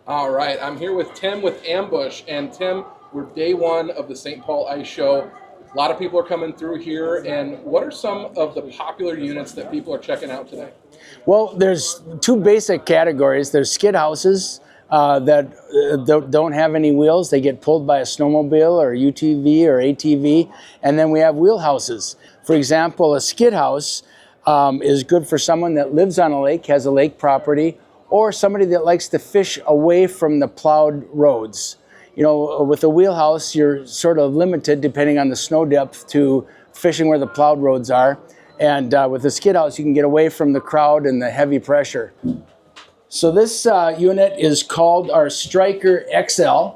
All right, I'm here with Tim with Ambush, and Tim, we're day one of the St. Paul Ice Show. A lot of people are coming through here, and what are some of the popular units that people are checking out today? Well, there's two basic categories. There's skid houses that don't have any wheels. They get pulled by a snowmobile or UTV or ATV. And then we have wheel houses. For example, a skid house is good for someone that lives on a lake, has a lake property, or somebody that likes to fish away from the plowed roads. You know, with a wheelhouse, you're sort of limited depending on the snow depth to fishing where the plowed roads are. And with a skid house, you can get away from the crowd and the heavy pressure. So this unit is called our Striker XL,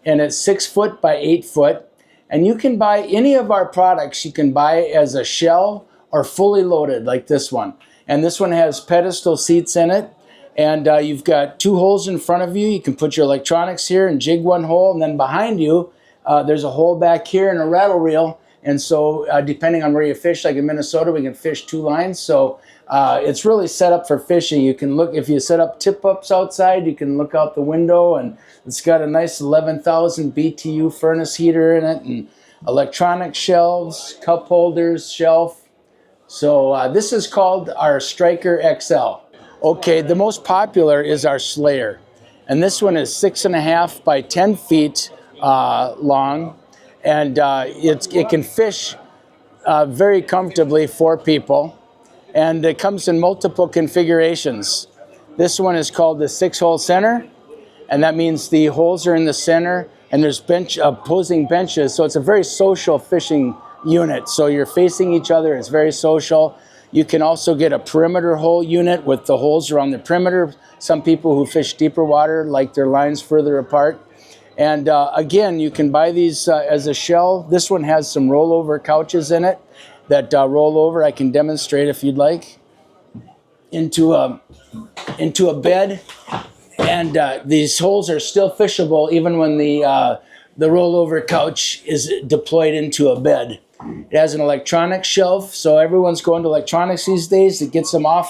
and it's 6 foot by 8 foot. And you can buy any of our products. You can buy as a shell or fully loaded like this one. And this one has pedestal seats in it. And you've got two holes in front of you. You can put your electronics here and jig one hole. And then behind you, there's a hole back here and a rattle reel. And so depending on where you fish, like in Minnesota, we can fish two lines. So it's really set up for fishing. You can look, if you set up tip-ups outside, you can look out the window, and it's got a nice 11,000 BTU furnace heater in it, and electronic shelves, cup holders, shelf. So this is called our Striker XL. Okay, the most popular is our Slayer. And this one is 6.5 by 10 feet long. And it can fish very comfortably 4 people. And it comes in multiple configurations. This one is called the 6-hole center. And that means the holes are in the center. And there's opposing benches. So it's a very social fishing unit. So you're facing each other. It's very social. You can also get a perimeter hole unit with the holes around the perimeter. Some people who fish deeper water like their lines further apart. And again, you can buy these as a shell. This one has some rollover couches in it that roll over. I can demonstrate if you'd like. Into a bed. And these holes are still fishable even when the rollover couch is deployed into a bed. It has an electronic shelf, so everyone's going to electronics these days. It gets them up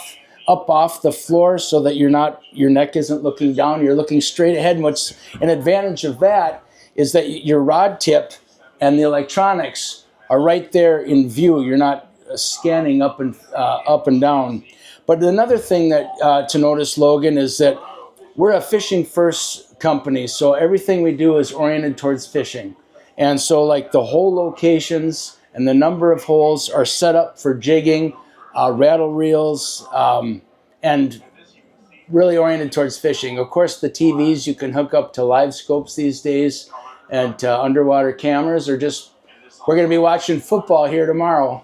off the floor so that your neck isn't looking down. You're looking straight ahead. And what's an advantage of that is that your rod tip and the electronics are right there in view. You're not scanning up and down. But another thing that to notice, Logan, is that we're a fishing first company, so everything we do is oriented towards fishing. And so like the hole locations and the number of holes are set up for jigging, rattle reels, and really oriented towards fishing. Of course, the TVs you can hook up to live scopes these days and underwater cameras, or just, we're going to be watching football here tomorrow.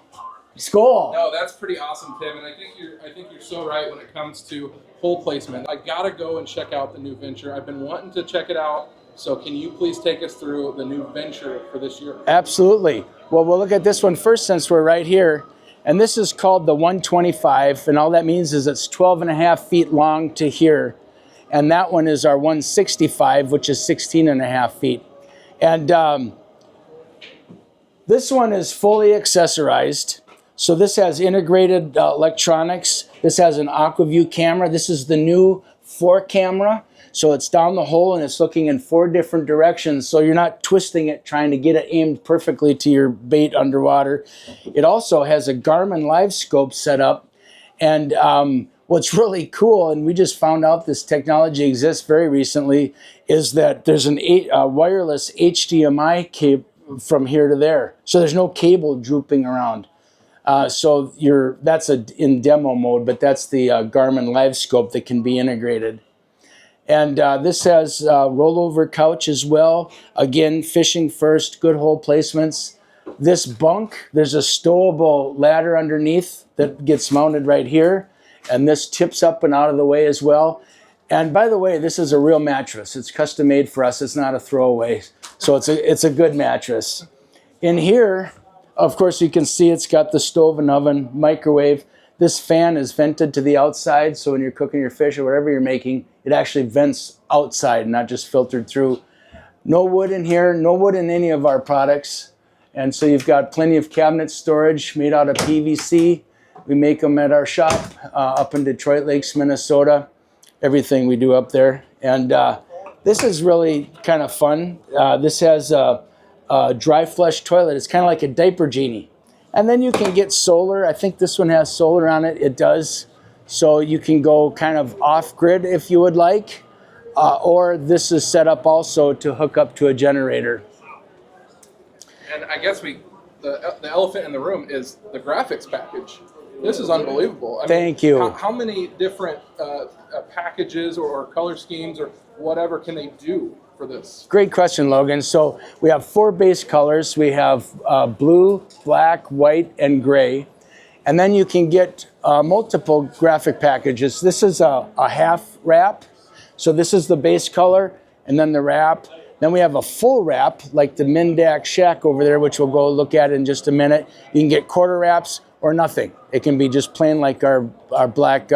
School. No, that's pretty awesome, Tim, and I think you're so right when it comes to hole placement. I gotta go and check out the new venture. I've been wanting to check it out. So can you please take us through the new venture for this year? Absolutely. Well, we'll look at this one first since we're right here. And this is called the 125. And all that means is it's 12.5 feet long to here. And that one is our 165, which is 16.5 feet. And this one is fully accessorized. So this has integrated electronics. This has an AquaView camera. This is the new 4 camera. So it's down the hole and it's looking in 4 different directions. So you're not twisting it, trying to get it aimed perfectly to your bait underwater. It also has a Garmin live scope set up. And what's really cool, and we just found out this technology exists very recently, is that there's a wireless HDMI cable from here to there. So there's no cable drooping around. So that's in demo mode, but that's the Garmin live scope that can be integrated. And this has rollover couch as well. Again, fishing first, good hole placements. This bunk, there's a stowable ladder underneath that gets mounted right here. And this tips up and out of the way as well. And by the way, this is a real mattress. It's custom made for us. It's not a throwaway. So it's a good mattress. In here, of course, you can see it's got the stove and oven, microwave. This fan is vented to the outside, so when you're cooking your fish or whatever you're making, it actually vents outside, not just filtered through. No wood in here, no wood in any of our products. And so you've got plenty of cabinet storage made out of PVC. We make them at our shop up in Detroit Lakes, Minnesota. Everything we do up there. And This is really kind of fun. This has a dry flush toilet. It's kind of like a diaper genie. And then you can get solar. I think this one has solar on it. It does. So you can go kind of off-grid if you would like. Or this is set up also to hook up to a generator. And I guess the elephant in the room is the graphics package. This is unbelievable. Thank you. How many different packages or color schemes or whatever can they do for this? Great question, Logan. So we have 4 base colors. We have blue, black, white, and gray. And then you can get multiple graphic packages. This is a half wrap. So this is the base color, and then the wrap. Then we have a full wrap, like the Mindak Shack over there, which we'll go look at in just a minute. You can get quarter wraps or nothing. It can be just plain like our black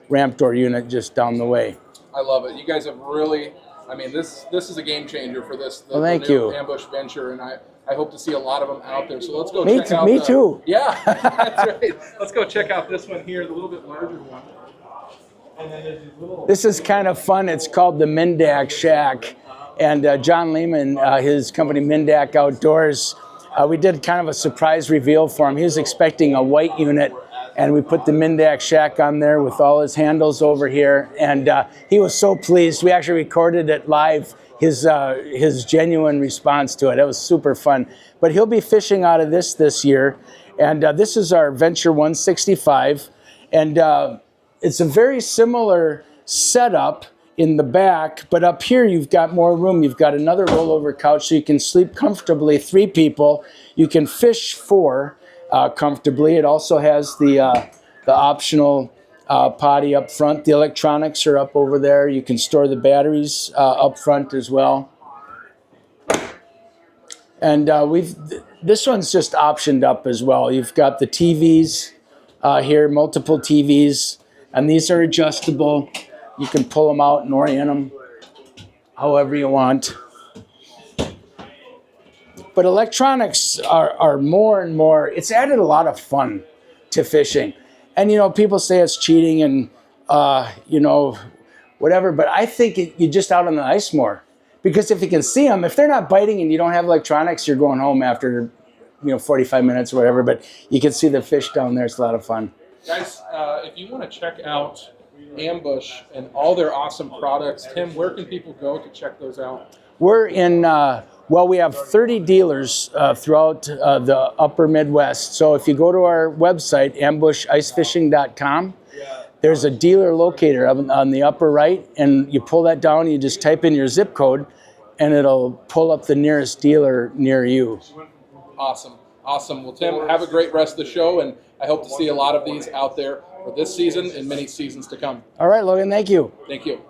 ramp door unit just down the way. I love it. You guys have really, I mean, this is a game changer for this. Well, thank the new you. Ambush Venture, and I hope to see a lot of them out there. So let's go Me check too, out. me too. Yeah, that's right. Let's go check out this one here, the little bit larger one. This is kind of fun. It's called the Mindak Shack. And John Lehman, his company Mindak Outdoors, we did kind of a surprise reveal for him. He was expecting a white unit, and we put the Mindak Shack on there with all his handles over here. And he was so pleased. We actually recorded it live, his genuine response to it. It was super fun. But he'll be fishing out of this year. And this is our Venture 165. And it's a very similar setup in the back, but up here you've got more room. You've got another rollover couch so you can sleep comfortably, 3 people. You can fish 4 comfortably. It also has the optional potty up front. The electronics are up over there. You can store the batteries up front as well. And this one's just optioned up as well. You've got the TVs here, multiple TVs, and these are adjustable. You can pull them out and orient them however you want. But electronics are more and more, it's added a lot of fun to fishing. And, you know, people say it's cheating and, you know, whatever, but I think you're just out on the ice more. Because if you can see them, if they're not biting and you don't have electronics, you're going home after, 45 minutes or whatever, but you can see the fish down there. It's a lot of fun. Guys, if you want to check out Ambush and all their awesome products, Tim, where can people go to check those out? We're in, we have 30 dealers throughout the upper Midwest. So if you go to our website, ambushicefishing.com, there's a dealer locator on the upper right, and you pull that down, you just type in your zip code, and it'll pull up the nearest dealer near you. Awesome. Well, Tim, have a great rest of the show, and I hope to see a lot of these out there for this season and many seasons to come. All right, Logan, thank you. Thank you.